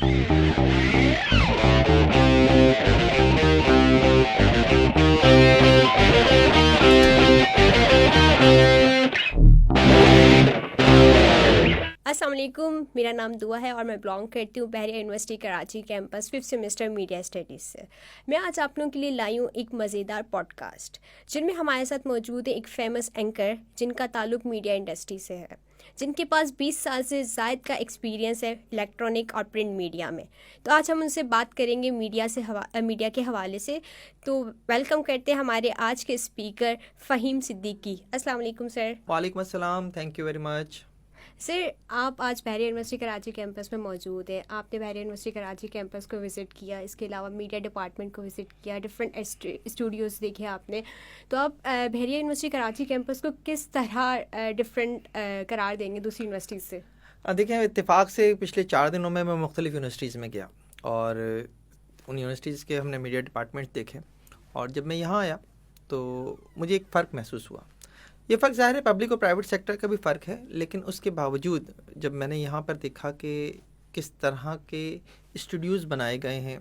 अस्सलाम वालेकुम, मेरा नाम दुआ है और मैं बिलोंग करती हूँ Bahria university Karachi campus 5th semester media studies से। मैं आज आप लोगों के लिए लाई हूँ एक मज़ेदार पॉडकास्ट जिनमें हमारे साथ मौजूद है एक फेमस एंकर जिनका ताल्लुक़ मीडिया इंडस्ट्री से है, जिनके पास 20 साल से ज़ायद का एक्सपीरियंस है इलेक्ट्रॉनिक और प्रिंट मीडिया में। तो आज हम उनसे बात करेंगे मीडिया के हवाले से। तो वेलकम करते हैं हमारे आज के स्पीकर फ़हीम सिद्दीकी। अस्सलाम वालेकुम सर। वालेकुम अस्सलाम, thank you very much. Sir, आप आज बहरिया यूनिवर्सिटी कराची कैंपस में मौजूद हैं। आपने बहरिया यूनिवर्सिटी कराची कैंपस को विज़िट किया, इसके अलावा मीडिया डिपार्टमेंट को विज़िट किया, डिफरेंट स्टूडियोज़ देखे आपने। तो आप बहरिया यूनिवर्सिटी कराची कैंपस को किस तरह डिफरेंट करार देंगे दूसरी यूनिवर्सिटीज़ से? देखिए, इत्तेफाक से पिछले 4 दिनों में मैं मुख्तलिफ़ यूनिवर्सिटीज़ में गया और उन यूनिवर्सिटीज़ के हमने मीडिया डिपार्टमेंट देखे। और जब मैं यहाँ आया तो मुझे एक फ़र्क महसूस हुआ। ये फ़र्क ज़ाहिर है पब्लिक और प्राइवेट सेक्टर का भी फ़र्क है, लेकिन उसके बावजूद जब मैंने यहाँ पर देखा कि किस तरह के स्टूडियोज़ बनाए गए हैं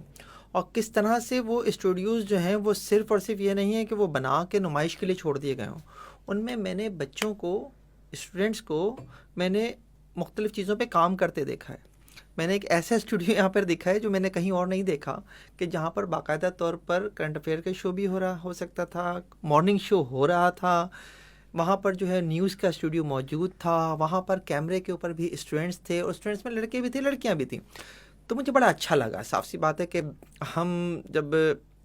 और किस तरह से वो स्टूडियोज़ जो हैं वो सिर्फ़ और सिर्फ ये नहीं है कि वो बना के नुमाइश के लिए छोड़ दिए गए हों। उनमें मैंने बच्चों को, स्टूडेंट्स को मैंने मुख्तलिफ़ चीज़ों पे काम करते देखा है। मैंने एक ऐसा स्टूडियो यहाँ पर देखा है जो मैंने कहीं और नहीं देखा, कि जहाँ पर बाकायदा तौर पर करंट अफेयर के शो भी हो सकता था, मॉर्निंग शो हो रहा था, वहाँ पर जो है न्यूज़ का स्टूडियो मौजूद था, वहाँ पर कैमरे के ऊपर भी स्टूडेंट्स थे और स्टूडेंट्स में लड़के भी थे, लड़कियाँ भी थीं। तो मुझे बड़ा अच्छा लगा। साफ़ सी बात है कि हम जब,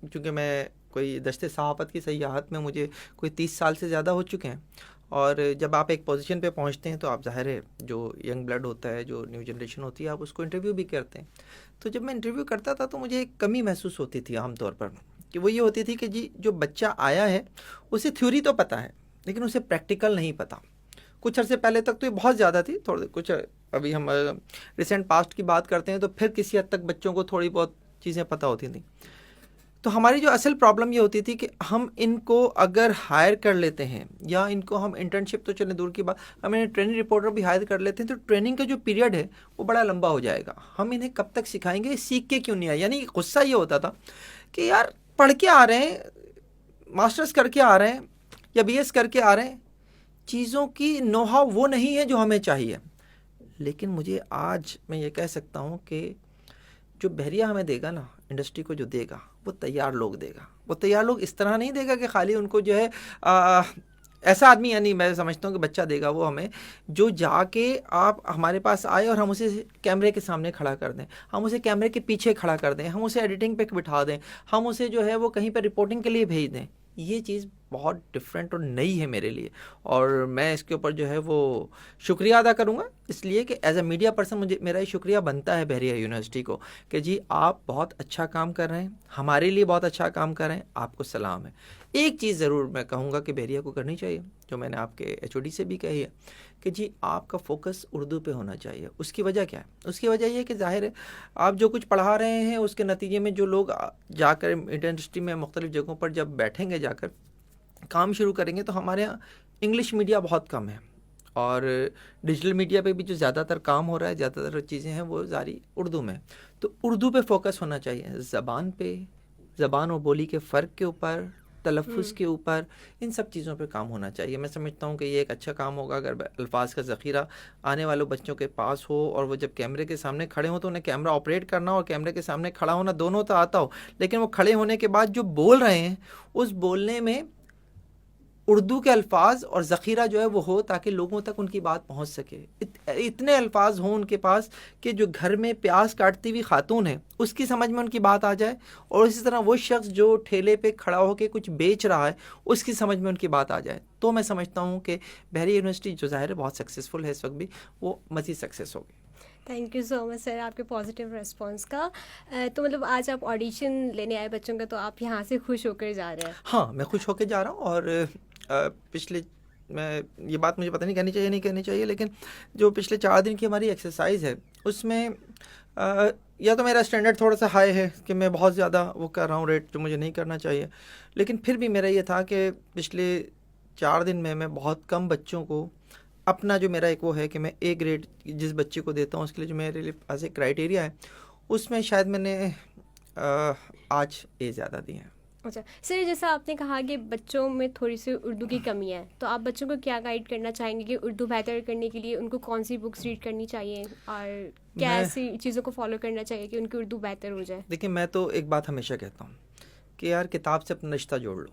चूँकि मैं कोई दश्ते सहाफ़त की सयाहत में मुझे कोई 30 साल से ज़्यादा हो चुके हैं, और जब आप एक पोजीशन पे पहुँचते हैं तो आप ज़ाहिर है जो यंग ब्लड होता है, जो न्यू जनरेशन होती है, आप उसको इंटरव्यू भी करते हैं। तो जब मैं इंटरव्यू करता था तो मुझे एक कमी महसूस होती थी आम तौर पर, कि वो ये होती थी कि जी जो बच्चा आया है उसे थ्योरी तो पता है लेकिन उसे प्रैक्टिकल नहीं पता। कुछ अरसे पहले तक तो ये बहुत ज़्यादा थी, थोड़े कुछ अभी हम रिसेंट पास्ट की बात करते हैं तो फिर किसी हद तक बच्चों को थोड़ी बहुत चीज़ें पता होती थी। तो हमारी जो असल प्रॉब्लम ये होती थी कि हम इनको अगर हायर कर लेते हैं या इनको हम इंटर्नशिप तो चले दूर की बात, हम इन्हें ट्रेनिंग रिपोर्टर भी हायर कर लेते हैं तो ट्रेनिंग का जो पीरियड है वो बड़ा लंबा हो जाएगा। हम इन्हें कब तक सिखाएंगे, सीख के क्यों नहीं आए। यानी गुस्सा ये होता था कि यार पढ़ के आ रहे हैं, मास्टर्स करके आ रहे हैं या BS करके आ रहे हैं, चीज़ों की नो हाउ वो नहीं है जो हमें चाहिए। लेकिन मुझे आज मैं ये कह सकता हूँ कि जो बहरिया हमें देगा ना, इंडस्ट्री को जो देगा, वो तैयार लोग देगा। वो तैयार लोग इस तरह नहीं देगा कि खाली उनको जो है ऐसा आदमी, यानी मैं समझता हूँ कि बच्चा देगा वो हमें, जो जाके आप हमारे पास आए और हम उसे कैमरे के सामने खड़ा कर दें, हम उसे कैमरे के पीछे खड़ा कर दें, हम उसे एडिटिंग पे बिठा दें, हम उसे जो है वो कहीं पर रिपोर्टिंग के लिए भेज दें। ये चीज़ बहुत डिफरेंट और नई है मेरे लिए, और मैं इसके ऊपर जो है वो शुक्रिया अदा करूँगा, इसलिए कि एज अ मीडिया पर्सन मुझे, मेरा ये शुक्रिया बनता है बहरिया यूनिवर्सिटी को कि जी आप बहुत अच्छा काम कर रहे हैं, हमारे लिए बहुत अच्छा काम कर रहे हैं, आपको सलाम है। एक चीज़ ज़रूर मैं कहूँगा कि बहरिया को करनी चाहिए, जो मैंने आपके HOD से भी कही है, कि जी आपका फोकस उर्दू पे होना चाहिए। उसकी वजह क्या है? उसकी वजह ये है कि ज़ाहिर है आप जो कुछ पढ़ा रहे हैं उसके नतीजे में जो लोग जाकर इंडस्ट्री में मुख्तलिफ़ जगहों पर जब बैठेंगे, जाकर काम शुरू करेंगे, तो हमारे यहाँ इंग्लिश मीडिया बहुत कम है और डिजिटल मीडिया पे भी जो ज़्यादातर काम हो रहा है, ज़्यादातर चीज़ें हैं वो जारी उर्दू में। तो उर्दू पे फोकस होना चाहिए, ज़बान पे, ज़बान और बोली के फ़र्क के ऊपर, तलफ़्फ़ुज़ के ऊपर, इन सब चीज़ों पे काम होना चाहिए। मैं समझता हूँ कि ये एक अच्छा काम होगा अगर अल्फाज का ज़ख़ीरा आने वालों बच्चों के पास हो और वो जब कैमरे के सामने खड़े हों तो उन्हें कैमरा ऑपरेट करना और कैमरे के सामने खड़ा होना दोनों तो आता हो, लेकिन वो खड़े होने के बाद जो बोल रहे हैं उस बोलने में उर्दू के अल्फाज और ज़ख़ीरा जो है वो हो, ताकि लोगों तक उनकी बात पहुंच सके। इतने अल्फाज हों उनके पास कि जो घर में प्याज काटती हुई खातून है उसकी समझ में उनकी बात आ जाए, और इसी तरह वो शख्स जो ठेले पे खड़ा होकर कुछ बेच रहा है उसकी समझ में उनकी बात आ जाए। तो मैं समझता हूँ कि बहरिया यूनिवर्सिटी जो ज़ाहिर है बहुत सक्सेसफुल है इस वक्त भी, वो मज़ीद सक्सेस होगी। Thank you so much sir आपके पॉजिटिव रिस्पांस का। तो मतलब आज आप ऑडिशन लेने आए बच्चों का, तो आप यहाँ से खुश होकर जा रहे हैं? हाँ, मैं खुश होकर जा रहा हूँ। और पिछले, मैं ये बात मुझे पता नहीं कहनी चाहिए नहीं कहनी चाहिए, लेकिन जो पिछले 4 दिन की हमारी एक्सरसाइज है उसमें या तो मेरा स्टैंडर्ड थोड़ा सा हाई है कि मैं बहुत ज़्यादा वो कर रहा हूँ रेट, जो मुझे नहीं करना चाहिए, लेकिन फिर भी मेरा ये था कि पिछले 4 दिन में मैं बहुत कम बच्चों को अपना, जो मेरा एक वो है कि मैं A ग्रेड जिस बच्चे को देता हूँ उसके लिए जो मेरे लिए एज ए क्राइटेरिया है उसमें शायद मैंने आज ए ज़्यादा दी है। अच्छा सर, जैसा आपने कहा कि बच्चों में थोड़ी सी उर्दू की कमी है, तो आप बच्चों को क्या गाइड करना चाहेंगे कि उर्दू बेहतर करने के लिए उनको कौन सी बुक्स रीड करनी चाहिए और क्या मैं ऐसी चीज़ों को फॉलो करना चाहिए कि उनकी उर्दू बेहतर हो जाए? देखिए, मैं तो एक बात हमेशा कहता हूँ कि यार किताब से अपना रिश्ता जोड़ लो।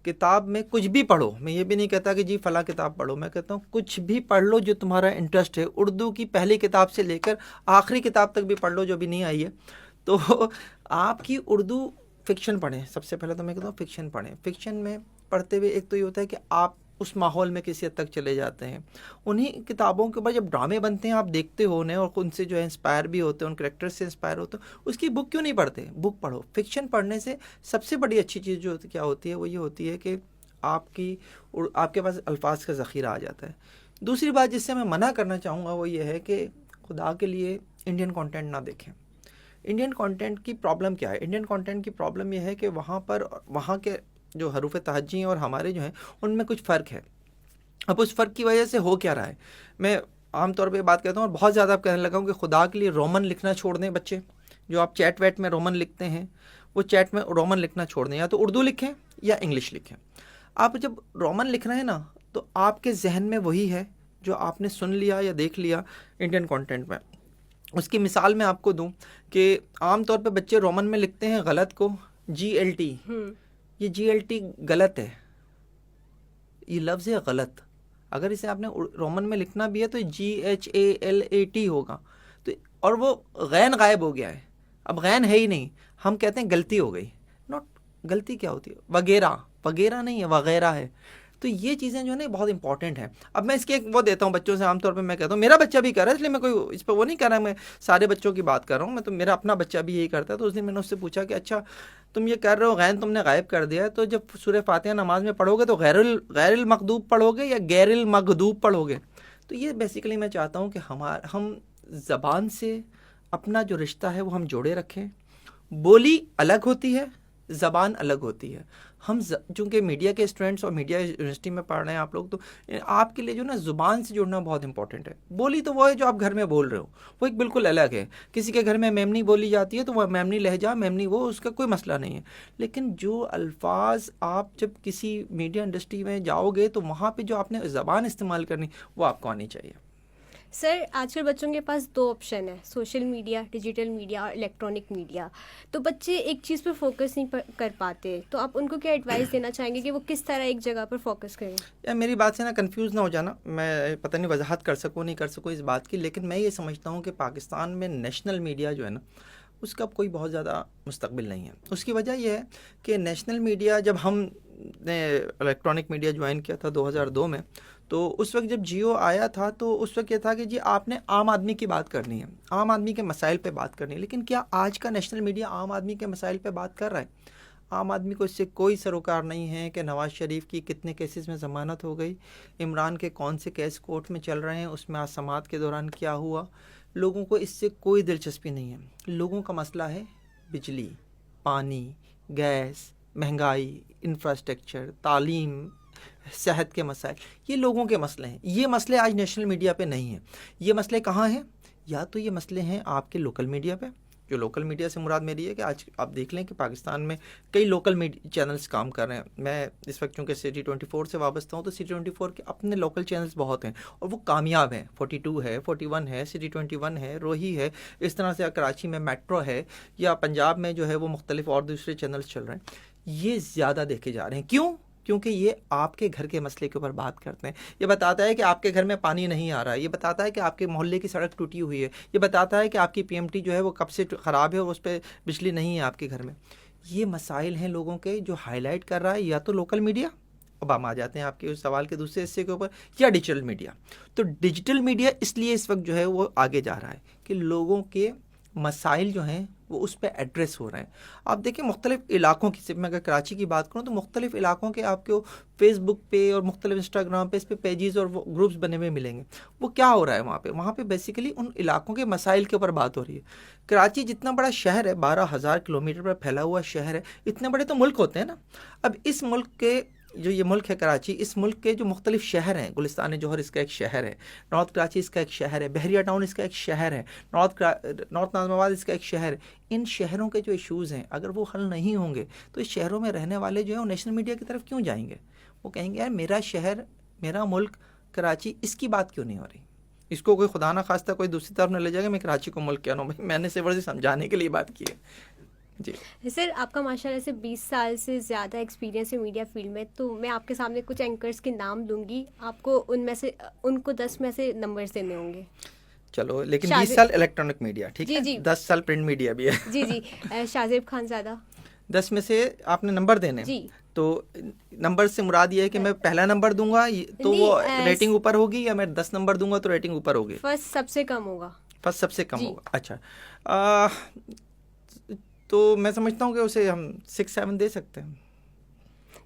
किताब में कुछ भी पढ़ो, मैं ये भी नहीं कहता कि जी फला किताब पढ़ो, मैं कहता हूँ कुछ भी पढ़ लो जो तुम्हारा इंटरेस्ट है। उर्दू की पहली किताब से लेकर आखिरी किताब तक भी पढ़ लो जो भी नहीं आई है। तो आपकी उर्दू फिक्शन पढ़ें, सबसे पहले तो मैं कहता हूँ फिक्शन पढ़ें। फिक्शन में पढ़ते हुए एक तो ये होता है कि आप उस माहौल में किसी हद तक चले जाते हैं। उन्हीं किताबों के ऊपर जब ड्रामे बनते हैं आप देखते हो उन्हें और उनसे जो है इंस्पायर भी होते हैं, उन कैरेक्टर से इंस्पायर होते हो। उसकी बुक क्यों नहीं पढ़ते? बुक पढ़ो। फिक्शन पढ़ने से सबसे बड़ी अच्छी चीज़ जो क्या होती है वो ये होती है कि आपके पास अल्फाज का ज़ख़ीरा आ जाता है। दूसरी बात जिससे मैं मना करना चाहूँगा वो ये है कि खुदा के लिए इंडियन कंटेंट ना देखें। इंडियन कंटेंट की प्रॉब्लम क्या है? इंडियन कंटेंट की प्रॉब्लम यह है कि वहाँ के जो हरूफ तहज्जी हैं और हमारे जो हैं उनमें कुछ फ़र्क है। अब उस फ़र्क की वजह से हो क्या रहा है, मैं आमतौर पे बात कहता हूँ और बहुत ज़्यादा कहने लगा हूँ कि खुदा के लिए रोमन लिखना छोड़ दें बच्चे। जो आप चैट वैट में रोमन लिखते हैं वो चैट में रोमन लिखना छोड़ दें, या तो उर्दू लिखें या इंग्लिश लिखें। आप जब रोमन लिख रहे हैं ना तो आपके जहन में वही है जो आपने सुन लिया या देख लिया इंडियन कंटेंट में। उसकी मिसाल मैं आपको दूं कि आम तौर पे बच्चे रोमन में लिखते हैं गलत को GLT। ये GLT गलत है, ये लफ्ज़ है गलत। अगर इसे आपने रोमन में लिखना भी है तो GHALAT होगा। तो और वो गैन गायब हो गया है, अब गैन है ही नहीं, हम कहते हैं गलती हो गई। नॉट गलती क्या होती है? वगैरह, वगैरह नहीं है, वगैरह है। तो ये चीज़ें जो है ना बहुत इंपॉर्टेंट हैं। अब मैं इसके एक वो देता हूँ बच्चों से, आमतौर पे मैं कहता हूँ, मेरा बच्चा भी कर रहा है इसलिए मैं कोई इस पर वो नहीं कर रहा, मैं सारे बच्चों की बात कर रहा हूँ, मैं तो मेरा अपना बच्चा भी यही करता है। तो उस दिन मैंने उससे पूछा कि अच्छा तुम ये कर रहे हो, गैन तुमने गायब कर दिया है, तो जब सूरह फातिहा नमाज में पढ़ोगे तो गैरिल मगदूब पढ़ोगे या गैरिल मगदूब पढ़ोगे? तो ये बेसिकली मैं चाहता हूँ कि हम ज़बान से अपना जो रिश्ता है वो हम जोड़े रखें। बोली अलग होती है, ज़बान अलग होती है। हम चूँकि मीडिया के स्टूडेंट्स और मीडिया यूनिवर्सिटी में पढ़ रहे हैं आप लोग, तो आपके लिए जो ना ज़ुबान से जुड़ना बहुत इंपॉर्टेंट है। बोली तो वो है जो आप घर में बोल रहे हो, वो एक बिल्कुल अलग है। किसी के घर में मेमनी बोली जाती है तो वह मेमनी लहजा, मेमनी वो, उसका कोई मसला नहीं है। लेकिन जो अल्फाज आप जब किसी मीडिया इंडस्ट्री में जाओगे तो वहाँ पर जो आपने ज़बान इस्तेमाल करनी वो आपको आनी चाहिए। सर, आजकल बच्चों के पास 2 ऑप्शन है, सोशल मीडिया, डिजिटल मीडिया और इलेक्ट्रॉनिक मीडिया। तो बच्चे एक चीज़ पर फोकस नहीं कर पाते, तो आप उनको क्या एडवाइस देना चाहेंगे कि वो किस तरह एक जगह पर फोकस करें? या मेरी बात से ना कंफ्यूज ना हो जाना, मैं पता नहीं वजाहत कर सकूँ नहीं कर सकूँ इस बात की, लेकिन मैं ये समझता हूँ कि पाकिस्तान में नेशनल मीडिया जो है ना उसका कोई बहुत ज़्यादा मुस्तकबिल नहीं है। उसकी वजह यह है कि नेशनल मीडिया, जब हमने इलेक्ट्रॉनिक मीडिया ज्वाइन किया था 2002 में, तो उस वक्त जब जियो आया था तो उस वक्त ये था कि जी आपने आम आदमी की बात करनी है, आम आदमी के मसाइल पे बात करनी है। लेकिन क्या आज का नेशनल मीडिया आम आदमी के मसाइल पे बात कर रहा है? आम आदमी को इससे कोई सरोकार नहीं है कि नवाज़ शरीफ की कितने केसेस में ज़मानत हो गई, इमरान के कौन से केस कोर्ट में चल रहे हैं, उसमें आज समाअत के दौरान क्या हुआ। लोगों को इससे कोई दिलचस्पी नहीं है। लोगों का मसला है बिजली, पानी, गैस, महंगाई, इंफ्रास्ट्रक्चर, तालीम, सेहत के मसाइल, ये लोगों के मसले हैं। ये मसले आज नेशनल मीडिया पे नहीं हैं। ये मसले कहाँ हैं? या तो ये मसले हैं आपके लोकल मीडिया पे। जो लोकल मीडिया से मुराद मेरी है कि आज आप देख लें कि पाकिस्तान में कई लोकल चैनल्स काम कर रहे हैं। मैं इस वक्त चूँकि सिटी 24 से वाबस्ता हूँ, तो सिटी 24 के अपने लोकल चैनल्स बहुत हैं और वो कामयाब हैं। 42 है, 41 है, सिटी 21 है, रोही है, इस तरह से कराची में मेट्रो है, या पंजाब में जो है वो मुख्तलिफ और दूसरे चैनल्स चल रहे हैं। ये ज़्यादा देखे जा रहे हैं। क्यों? क्योंकि ये आपके घर के मसले के ऊपर बात करते हैं। ये बताता है कि आपके घर में पानी नहीं आ रहा है, ये बताता है कि आपके मोहल्ले की सड़क टूटी हुई है, ये बताता है कि आपकी PMT जो है वो कब से ख़राब है और उस पर बिजली नहीं है आपके घर में। ये मसाइल हैं लोगों के जो हाईलाइट कर रहा है या तो लोकल मीडिया, अब हम आ जाते हैं आपके उस सवाल के दूसरे हिस्से के ऊपर, या डिजिटल मीडिया। तो डिजिटल मीडिया इसलिए इस वक्त जो है वो आगे जा रहा है कि लोगों के मसाइल जो हैं वो उस पर एड्रेस हो रहे हैं। आप देखिए मुख्तलिफ इलाकों की, सिर्फ मैं अगर कराची की बात करूँ तो मुख्तलिफ इलाकों के आपको फेसबुक पे और मुख्तलिफ इंस्टाग्राम पे इस पर पेजेस और ग्रुप्स बने हुए मिलेंगे। वो क्या हो रहा है वहाँ पे बेसिकली उन इलाकों के मसाइल के ऊपर बात हो रही है। कराची जितना बड़ा शहर है, 12,000 किलोमीटर पर फैला हुआ शहर है, इतने बड़े तो मुल्क होते हैं ना। अब इस मुल्क के जो ये मुल्क है कराची, इस मुल्क के जो मुख्तलिफ शहर हैं, गुलिस्तान जौहर इसका एक शहर है, नॉर्थ कराची इसका एक शहर है, बहरिया टाउन इसका एक शहर है, नॉर्थ नाज़िमाबाद इसका एक शहर है। इन शहरों के जो इशूज़ हैं अगर वो हल नहीं होंगे तो इस शहरों में रहने वाले जो है वो नेशनल मीडिया की तरफ क्यों जाएंगे? वो कहेंगे यार मेरा शहर, मेरा मुल्क कराची, इसकी बात क्यों नहीं हो रही? इसको कोई खुदा ना खास्ता कोई दूसरी तरफ न ले जाएगा, मैं कराची को मुल्क क्या हूँ भाई, मैंने सिर्फ समझाने के लिए बात की है जी। सर आपका माशाल्लाह से 20 साल से ज़्यादा एक्सपीरियंस है मीडिया फील्ड में, तो मैं आपके सामने कुछ एंकर्स के नाम दूंगी, आपको उनमें से उनको 10 में से नंबर्स देने होंगे। चलो, लेकिन 20 साल इलेक्ट्रॉनिक मीडिया, ठीक जी, है जी। 10 साल प्रिंट मीडिया भी है। जी जी। शाहजेब खानज़ादा। 10 में से आपने नंबर देने जी। तो नंबर से मुराद ये है कि मैं पहला नंबर दूंगा तो वो रेटिंग ऊपर होगी, या मैं 10 नंबर दूंगा तो रेटिंग ऊपर होगी? फर्स्ट सबसे कम होगा। फर्स्ट सबसे कम होगा, अच्छा। तो मैं समझता हूँ कि उसे हम 6-7 दे सकते हैं।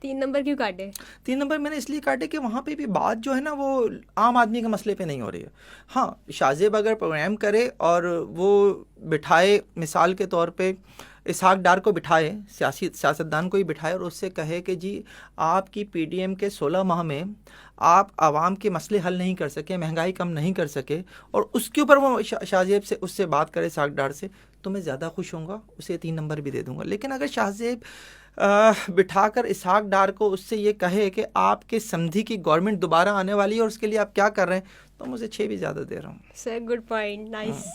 3 नंबर क्यों काटे? 3 नंबर मैंने इसलिए काटे कि वहाँ पे भी बात जो है ना वो आम आदमी के मसले पे नहीं हो रही है। हाँ, शाहजेब अगर प्रोग्राम करे और वो बिठाए, मिसाल के तौर पे इसहाक डार को बिठाए, सियासतदान को ही बिठाए और उससे कहे कि जी आपकी पीडीएम के 16 माह में आप आवाम के मसले हल नहीं कर सके, महंगाई कम नहीं कर सके, और उसके ऊपर वो शाहजेब से उससे बात करे, इसहाक डार से, तो मैं ज़्यादा खुश होऊंगा, उसे 3 नंबर भी दे दूंगा। लेकिन अगर शाहजेब बिठाकर इसहाक डार को उससे ये कहे कि आपके समधी की गवर्नमेंट दोबारा आने वाली है और उसके लिए आप क्या कर रहे हैं, तो मुझे 6 भी ज़्यादा दे रहा हूँ। Sir good point, nice.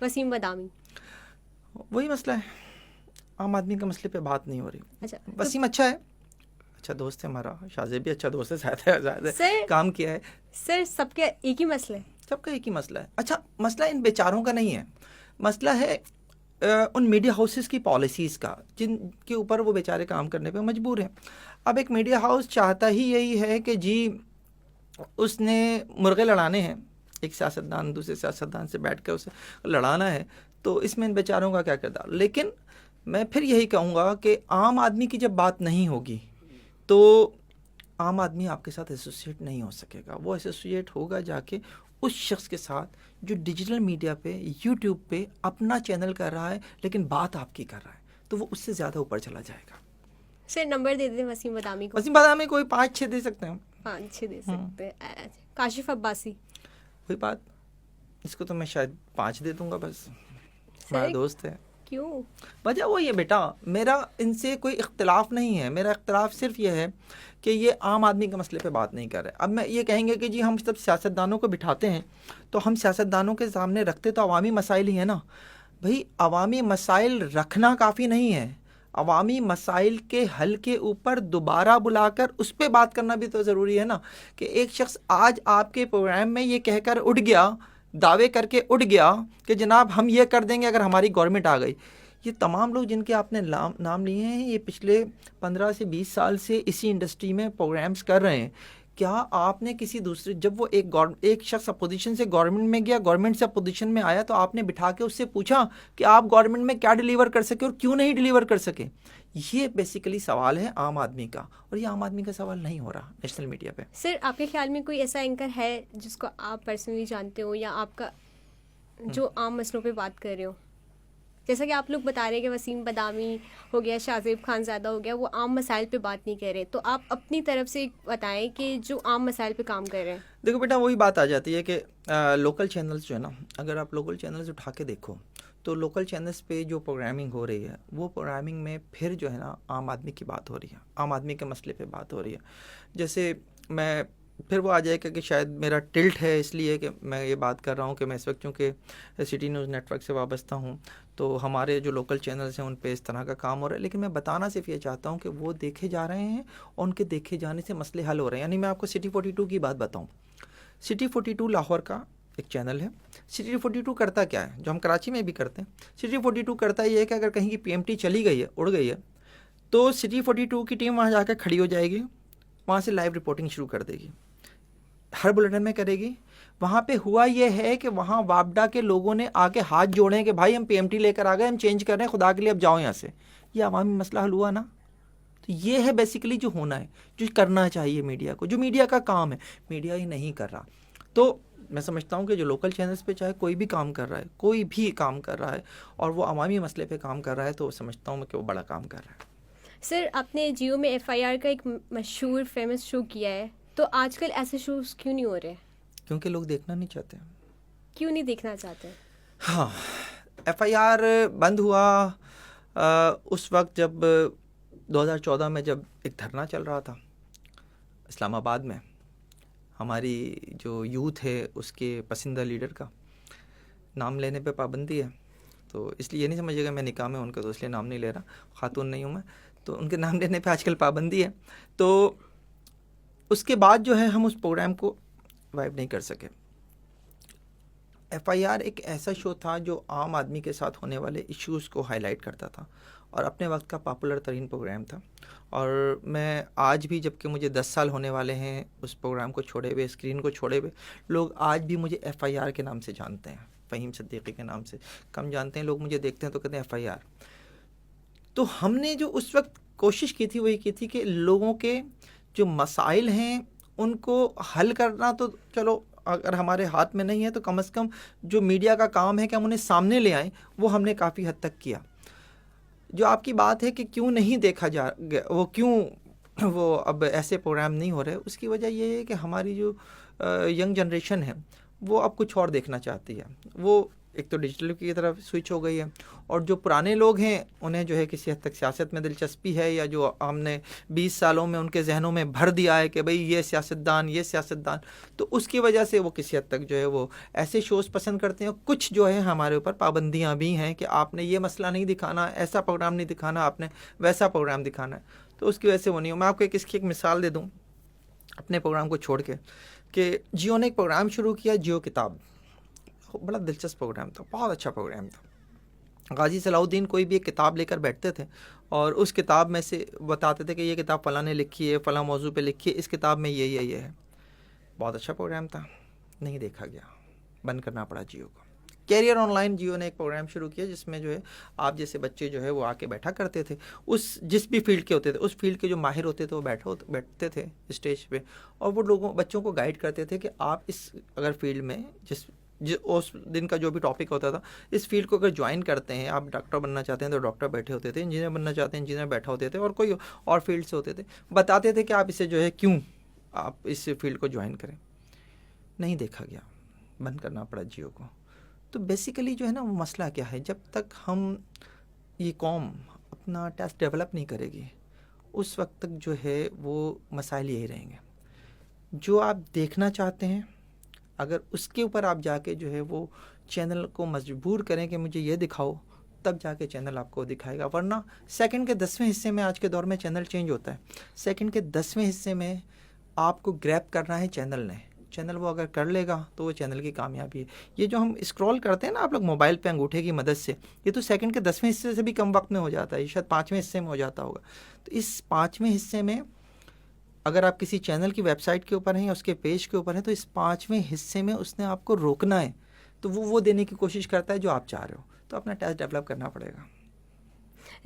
Waseem Badami. वही मसला है, आम आदमी के मसले पे बात नहीं हो रही। अच्छा, वसीम अच्छा है, अच्छा दोस्त है हमारा, शाहजेब भी अच्छा दोस्त है, ज़्यादा काम किया है। सर सबके एक ही मसले, सबका एक ही मसला है। अच्छा, मसला इन बेचारों का नहीं है, मसला है उन मीडिया हाउसेस की पॉलिसीज़ का, जिनके ऊपर वो बेचारे काम करने पे मजबूर हैं। अब एक मीडिया हाउस चाहता ही यही है कि जी उसने मुर्गे लड़ाने हैं, एक सियासतदान दूसरे सियासतदान से बैठ कर उसे लड़ाना है, तो इसमें इन बेचारों का क्या किरदार। लेकिन मैं फिर यही कहूँगा कि आम आदमी की जब बात नहीं होगी तो आम आदमी आपके साथ एसोसिएट नहीं हो सकेगा। वो एसोसिएट होगा जाके उस शख्स के साथ जो डिजिटल मीडिया पे, यूट्यूब पे अपना चैनल कर रहा है लेकिन बात आपकी कर रहा है, तो वो उससे ज़्यादा ऊपर चला जाएगा। सर नंबर दे दें वसीम बदामी को। वसीम बदामी कोई 5-6 दे सकते हैं, 5-6 दे सकते हैं। काशिफ अब्बासी। वही बात, इसको तो मैं शायद 5 दे दूंगा, बस हमारा दोस्त है। क्यों? वजह वही है बेटा, मेरा इनसे कोई इख्तलाफ नहीं है, मेरा इख्तलाफ सिर्फ ये है कि ये आम आदमी के मसले पे बात नहीं कर रहे। अब मैं ये कहेंगे कि जी हम सब सियासतदानों को बिठाते हैं तो हम सियासतदानों के सामने रखते तो अवामी मसाइल ही है ना भाई। अवामी मसाइल रखना काफ़ी नहीं है, अवामी मसाइल के हल के ऊपर दोबारा बुलाकर उस पर बात करना भी तो ज़रूरी है ना। कि एक शख्स आज आपके प्रोग्राम में ये कहकर उठ गया, दावे करके उठ गया कि जनाब हम ये कर देंगे अगर हमारी गवर्नमेंट आ गई। ये तमाम लोग जिनके आपने नाम लिए हैं, ये पिछले 15 से 20 साल से इसी इंडस्ट्री में प्रोग्राम्स कर रहे हैं। क्या आपने किसी दूसरे, जब वो एक शख्स अपोजिशन से गवर्नमेंट में गया, गवर्नमेंट से अपोजिशन में आया, तो आपने बिठा के उससे पूछा कि आप गवर्नमेंट में क्या डिलीवर कर सके और क्यों नहीं डिलीवर कर सके? ये बेसिकली सवाल है आम आदमी का, और ये आम आदमी का सवाल नहीं हो रहा नेशनल मीडिया पे। सर आपके ख्याल में कोई ऐसा एंकर है जिसको आप पर्सनली जानते हो या आपका जो आम मसलों पे बात कर रहे हो? जैसा कि आप लोग बता रहे हैं कि वसीम बदामी हो गया, शाहजेब खानज़ादा हो गया, वो आम मसाइल पे बात नहीं कर रहे, तो आप अपनी तरफ से बताएं कि जो आम मसाइल पे काम कर रहे हैं। देखो बेटा, वही बात आ जाती है कि लोकल चैनल्स जो है ना, अगर आप लोकल चैनल्स उठा के देखो तो लोकल चैनल्स पे जो प्रोग्रामिंग हो रही है, वो प्रोग्रामिंग में फिर जो है ना आम आदमी की बात हो रही है, आम आदमी के मसले पे बात हो रही है। जैसे मैं फिर वो आ जाएगा कि शायद मेरा टिल्ट है इसलिए कि मैं ये बात कर रहा हूँ कि मैं इस वक्त चूँकि सिटी न्यूज़ नेटवर्क से वाबस्ता हूँ, तो हमारे जो लोकल चैनल्स हैं उन पे इस तरह का काम हो रहा है। लेकिन मैं बताना सिर्फ ये चाहता हूँ कि वो देखे जा रहे हैं और उनके देखे जाने से मसले हल हो रहे हैं। यानी मैं आपको सिटी 42 की बात बताऊँ, सिटी 42 लाहौर का एक चैनल है। सिटी 42 करता क्या है, जो हम कराची में भी करते हैं, सिटी 42 करता ये है कि अगर कहीं की PMT चली गई है, उड़ गई है, तो सिटी 42 की टीम वहाँ जाकर खड़ी हो जाएगी, वहाँ से लाइव रिपोर्टिंग शुरू कर देगी, हर बुलेटिन में करेगी। वहाँ पे हुआ ये है कि वहाँ वापडा के लोगों ने आके हाथ जोड़े हैं कि भाई हम PMT लेकर आ गए, हम चेंज कर रहे हैं, खुदा के लिए अब जाओ यहाँ से। ये अवामी मसला हल हुआ ना। तो ये है बेसिकली जो होना है, जो करना चाहिए मीडिया को, जो मीडिया का काम है, मीडिया ही नहीं कर रहा। तो मैं समझता हूँ कि जो लोकल चैनल्स पे चाहे कोई भी काम कर रहा है, कोई भी काम कर रहा है और वो अवामी मसले पे काम कर रहा है, तो समझता हूँ मैं कि वो बड़ा काम कर रहा है। सर आपने जियो में एफआईआर का एक मशहूर फेमस शो किया है, तो आजकल ऐसे शोज क्यों नहीं हो रहे? क्योंकि लोग देखना नहीं चाहते। क्यों नहीं देखना चाहते? हाँ, एफआईआर बंद हुआ उस वक्त जब 2014 में जब एक धरना चल रहा था इस्लामाबाद में, हमारी जो यूथ है उसके पसंदीदा लीडर का नाम लेने पे पाबंदी है। तो इसलिए ये नहीं समझिएगा मैं निकाह में उनका, तो इसलिए नाम नहीं ले रहा, खातून नहीं हूँ मैं, तो उनके नाम लेने पे आजकल पाबंदी है। तो उसके बाद जो है हम उस प्रोग्राम को वाइब नहीं कर सके। एफआईआर एक ऐसा शो था जो आम आदमी के साथ होने वाले इश्यूज़ को हाईलाइट करता था और अपने वक्त का पॉपुलर तरीन प्रोग्राम था। और मैं आज भी, जबकि मुझे 10 साल होने वाले हैं उस प्रोग्राम को छोड़े हुए, स्क्रीन को छोड़े हुए, लोग आज भी मुझे एफआईआर के नाम से जानते हैं, फ़हीम सिद्दीकी के नाम से कम जानते हैं। लोग मुझे देखते हैं तो कहते हैं एफआईआर। तो हमने जो उस वक्त कोशिश की थी वही की थी कि लोगों के जो मसाइल हैं उनको हल करना, तो चलो अगर हमारे हाथ में नहीं है तो कम से कम जो मीडिया का काम है कि हम उन्हें सामने ले आएँ, वो हमने काफ़ी हद तक किया। जो आपकी बात है कि क्यों नहीं देखा जा, वो क्यों वो अब ऐसे प्रोग्राम नहीं हो रहे, उसकी वजह ये है कि हमारी जो यंग जनरेशन है वो अब कुछ और देखना चाहती है। वो एक तो डिजिटल की तरफ स्विच हो गई है, और जो पुराने लोग हैं उन्हें जो है किसी हद तक सियासत में दिलचस्पी है, या जो हमने 20 सालों में उनके जहनों में भर दिया है कि भाई ये सियासतदान, तो उसकी वजह से वो किसी हद तक जो है वो ऐसे शोज़ पसंद करते हैं। कुछ जो है हमारे ऊपर पाबंदियाँ भी हैं कि आपने ये मसला नहीं दिखाना, ऐसा प्रोग्राम नहीं दिखाना, आपने वैसा प्रोग्राम दिखाना है, तो उसकी वजह से वो नहीं हो। मैं आपको इसकी एक मिसाल दे दूँ अपने प्रोग्राम को छोड़ के, कि जियो ने एक प्रोग्राम शुरू किया, जियो किताब, बड़ा दिलचस्प प्रोग्राम था, बहुत अच्छा प्रोग्राम था। गाजी सलाउद्दीन कोई भी एक किताब लेकर बैठते थे और उस किताब में से बताते थे कि ये किताब फ़लाँ ने लिखी है, फ़लाँ मौजू पे लिखी है, इस किताब में ये है। बहुत अच्छा प्रोग्राम था, नहीं देखा गया, बंद करना पड़ा जियो को। कैरियर ऑनलाइन, जियो ने एक प्रोग्राम शुरू किया जिसमें जो है आप जैसे बच्चे जो है वो आके बैठा करते थे, उस जिस भी फील्ड के होते थे, उस फील्ड के जो माहिर होते थे वो बैठते थे स्टेज पे, और वो बच्चों को गाइड करते थे कि आप इस अगर फील्ड में उस दिन का जो भी टॉपिक होता था, इस फील्ड को अगर ज्वाइन करते हैं, आप डॉक्टर बनना चाहते हैं तो डॉक्टर बैठे होते थे, इंजीनियर बनना चाहते हैं इंजीनियर बैठा होते थे, और कोई और फील्ड से होते थे, बताते थे कि आप इसे जो है क्यों आप इस फील्ड को ज्वाइन करें। नहीं देखा गया, बंद करना पड़ा जियो को। तो बेसिकली जो है ना वो मसला क्या है, जब तक हम ये कौम अपना टेस्ट डेवलप नहीं करेगी उस वक्त तक जो है वो मसाइल यही रहेंगे। जो आप देखना चाहते हैं अगर उसके ऊपर आप जाके जो है वो चैनल को मजबूर करें कि मुझे ये दिखाओ, तब जाके चैनल आपको दिखाएगा, वरना सेकंड के 10वें हिस्से में, आज के दौर में चैनल चेंज होता है, सेकंड के 10वें हिस्से में आपको ग्रैब करना है चैनल ने। चैनल वो अगर कर लेगा तो वो चैनल की कामयाबी है। ये जो हम स्क्रॉल करते हैं ना आप लोग मोबाइल पे अंगूठे की मदद से, ये तो सेकंड के 10वें हिस्से से भी कम वक्त में हो जाता है, ये शायद 5वें हिस्से में हो जाता होगा। तो इस 5वें हिस्से में अगर आप किसी चैनल की वेबसाइट के ऊपर हैं या उसके पेज के ऊपर हैं, तो इस 5वें हिस्से में उसने आपको रोकना है, तो वो देने की कोशिश करता है जो आप चाह रहे हो, तो अपना टेस्ट डेवलप करना पड़ेगा।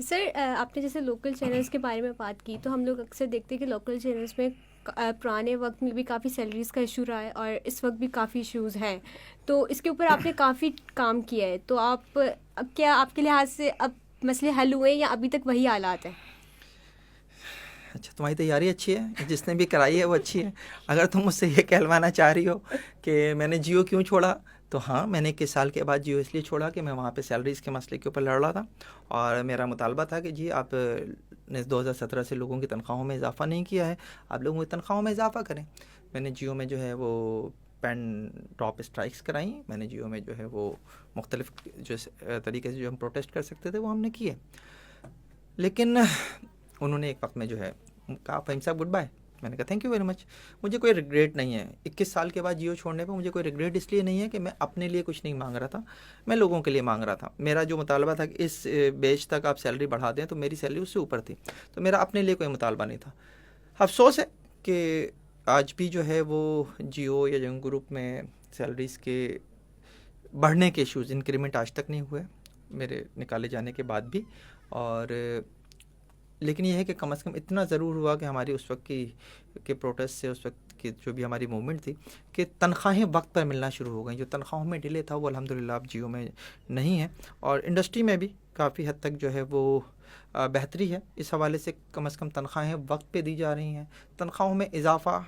सर आपने जैसे लोकल चैनल्स के बारे में बात की, तो हम लोग अक्सर देखते हैं कि लोकल चैनल्स में पुराने वक्त में भी काफ़ी सैलरीज़ का इशू रहा है और इस वक्त भी काफ़ी इश्यूज़ हैं, तो इसके ऊपर आपने काफ़ी काम किया है, तो आप अब क्या आपके लिहाज से अब मसले हल हुए या अभी तक वही हालात हैं? अच्छा, तुम्हारी तैयारी अच्छी है, जिसने भी कराई है वो अच्छी है। अगर तुम मुझसे ये कहलवाना चाह रही हो कि मैंने जियो क्यों छोड़ा, तो हाँ, मैंने 21 साल के बाद जियो इसलिए छोड़ा कि मैं वहाँ पे सैलरीज़ के मसले के ऊपर लड़ रहा था, और मेरा मुतालबा था कि जी आप ने 2017 से लोगों की तनख्वाहों में इजाफ़ा नहीं किया है, आप लोगों की तनख्वाहों में इजाफ़ा करें। मैंने जियो में जो है वो पेन ड्रॉप स्ट्राइक्स कराई, मैंने जियो में जो है वो मुख्तलिफ जो तरीके से जो हम प्रोटेस्ट कर सकते थे वो हमने किए, लेकिन उन्होंने एक वक्त में जो है कहा फ़हीम साहब गुड बाय। मैंने कहा थैंक यू वेरी मच। मुझे कोई रिग्रेट नहीं है 21 साल के बाद जियो छोड़ने पे, मुझे कोई रिग्रेट इसलिए नहीं है कि मैं अपने लिए कुछ नहीं मांग रहा था, मैं लोगों के लिए मांग रहा था। मेरा जो मुतालबा था कि इस बेच तक आप सैलरी बढ़ा दें, तो मेरी सैलरी उससे ऊपर थी, तो मेरा अपने लिए कोई मुतालबा नहीं था। अफसोस है कि आज भी जो है वो जियो या यंग ग्रुप में सैलरीज़ के बढ़ने के इशूज़, इंक्रीमेंट आज तक नहीं हुए मेरे निकाले जाने के बाद भी, और लेकिन यह है कि कम से कम इतना ज़रूर हुआ कि हमारी उस वक्त के प्रोटेस्ट से, उस वक्त की जो भी हमारी मूवमेंट थी, कि तनख्वाहें वक्त पर मिलना शुरू हो गई। जो तनख्वाहों में डिले था वो अल्हम्दुलिल्लाह अब जियो में नहीं है, और इंडस्ट्री में भी काफ़ी हद तक जो है वो बेहतरी है इस हवाले से कम तनख्वाहें वक्त पे दी जा रही हैं। तनख्वाहों में इजाफ़ा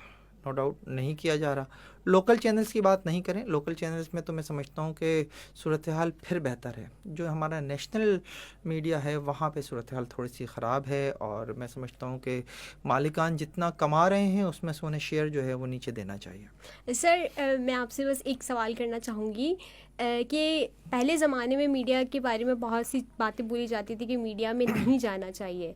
नो डाउट नहीं किया जा रहा। लोकल चैनल्स की बात नहीं करें, लोकल चैनल्स में तो मैं समझता हूँ कि सूरत हाल फिर बेहतर है। जो हमारा नेशनल मीडिया है वहाँ पे सूरत हाल थोड़ी सी ख़राब है, और मैं समझता हूँ कि मालिकान जितना कमा रहे हैं उसमें से उन्हें शेयर जो है वो नीचे देना चाहिए। सर मैं आपसे बस एक सवाल करना चाहूँगी कि पहले ज़माने में मीडिया के बारे में बहुत सी बातें बोली जाती थी कि मीडिया में नहीं जाना चाहिए,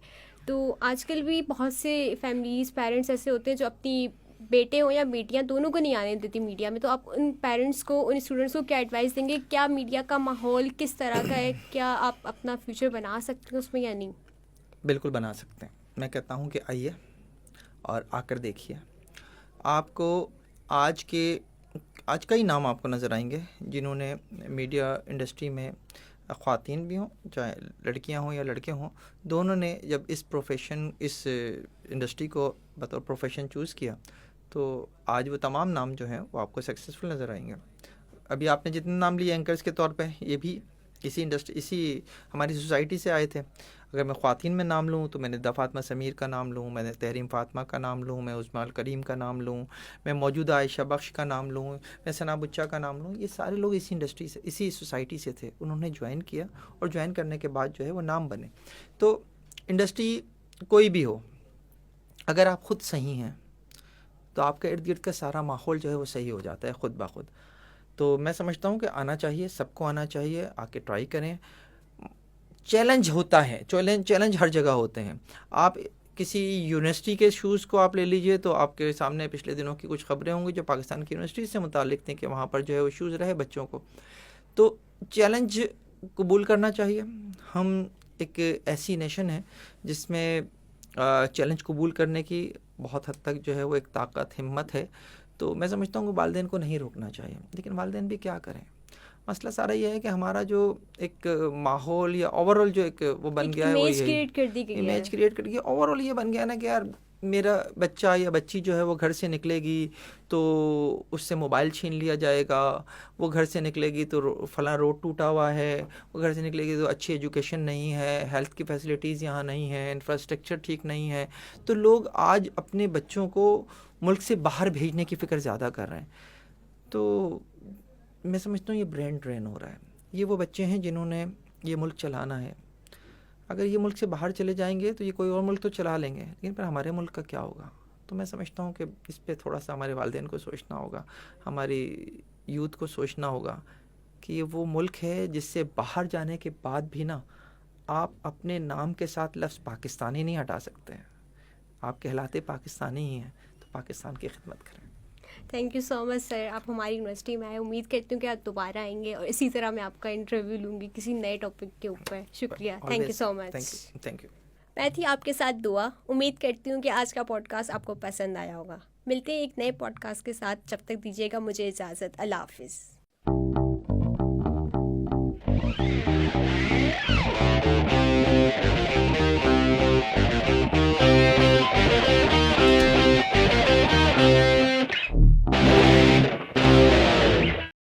तो आजकल भी बहुत से फैमिलीज़, पेरेंट्स ऐसे होते हैं जो अपनी बेटे हो या बेटियां दोनों को नहीं आने देती मीडिया में, तो आप उन पेरेंट्स को, उन स्टूडेंट्स को क्या एडवाइस देंगे? क्या मीडिया का माहौल किस तरह का है? क्या आप अपना फ्यूचर बना सकते हैं उसमें या नहीं? बिल्कुल बना सकते हैं। मैं कहता हूँ कि आइए और आकर देखिए। आपको आज कई नाम आपको नज़र आएंगे जिन्होंने मीडिया इंडस्ट्री में, ख़वातीन भी हों चाहे लड़कियां हों या लड़के हों, दोनों ने जब इस इंडस्ट्री को बतौर प्रोफेशन चूज़ किया तो आज वो तमाम नाम जो हैं वो आपको सक्सेसफुल नज़र आएंगे। अभी आपने जितने नाम लिए एंकर्स के तौर पे, ये भी इसी हमारी सोसाइटी से आए थे। अगर मैं ख़वातीन में नाम लूँ तो मैंने फातिमा समीर का नाम लूँ, मैंने तहरीम फातिमा का नाम लूँ, मैं उस्माल करीम का नाम लूँ, मैं मौजूदा आयशा बख्श का नाम लूँ, मैं सना बुच्चा का नाम लूँ, ये सारे लोग इसी इंडस्ट्री से, इसी सोसाइटी से थे। उन्होंने ज्वाइन किया और ज्वाइन करने के बाद जो है वो नाम बने। तो इंडस्ट्री कोई भी हो, अगर आप ख़ुद सही हैं तो आपके इर्द गिर्द का सारा माहौल जो है वो सही हो जाता है खुद ब खुद। तो मैं समझता हूँ कि आना चाहिए, सबको आना चाहिए, आके ट्राई करें। चैलेंज होता है, चैलेंज हर जगह होते हैं। आप किसी यूनिवर्सिटी के शूज़ को आप ले लीजिए तो आपके सामने पिछले दिनों की कुछ ख़बरें होंगी जो पाकिस्तान की यूनिवर्सिटी से मुताल्लिक़ थी कि वहाँ पर जो है वो शूज़ रहे बच्चों को। तो चैलेंज कबूल करना चाहिए। हम एक ऐसी नेशन है जिसमें चैलेंज कबूल करने की बहुत हद तक जो है वो एक ताकत, हिम्मत है। तो मैं समझता हूँ कि वालिदैन को नहीं रोकना चाहिए, लेकिन वालिदैन भी क्या करें। मसला सारा ये है कि हमारा जो एक माहौल या ओवरऑल जो एक वो बन गया है, इमेज क्रिएट कर दी गई है, इमेज क्रिएट कर दी, ओवरऑल ये बन गया ना कि यार मेरा बच्चा या बच्ची जो है वो घर से निकलेगी तो उससे मोबाइल छीन लिया जाएगा, वो घर से निकलेगी तो फलां रोड टूटा हुआ है, वो घर से निकलेगी तो अच्छी एजुकेशन नहीं है, हेल्थ की फैसिलिटीज़ यहाँ नहीं है, इंफ्रास्ट्रक्चर ठीक नहीं है। तो लोग आज अपने बच्चों को मुल्क से बाहर भेजने की फ़िक्र ज़्यादा कर रहे हैं। तो मैं समझता हूँ ये ब्रेन ड्रेन हो रहा है। ये वो बच्चे हैं जिन्होंने ये मुल्क चलाना है। अगर ये मुल्क से बाहर चले जाएंगे तो ये कोई और मुल्क तो चला लेंगे, लेकिन फिर हमारे मुल्क का क्या होगा? तो मैं समझता हूँ कि इस पे थोड़ा सा हमारे वालिदैन को सोचना होगा, हमारी यूथ को सोचना होगा कि ये वो मुल्क है जिससे बाहर जाने के बाद भी ना आप अपने नाम के साथ लफ्ज़ पाकिस्तानी नहीं हटा सकते हैं। आप कहलाते पाकिस्तानी ही हैं, तो पाकिस्तान की खिदमत करें। Thank you so much sir, आप हमारी यूनिवर्सिटी में आए। उम्मीद करती हूँ कि आप दोबारा आएंगे और इसी तरह मैं आपका इंटरव्यू लूँगी किसी नए टॉपिक के ऊपर। शुक्रिया, thank you so much. Thank you. मैं थी आपके साथ दुआ। उम्मीद करती हूँ कि आज का पॉडकास्ट आपको पसंद आया होगा। मिलते हैं एक नए पॉडकास्ट के साथ, जब तक दीजिएगा मुझे इजाज़त। अल्लाह हाफिज़।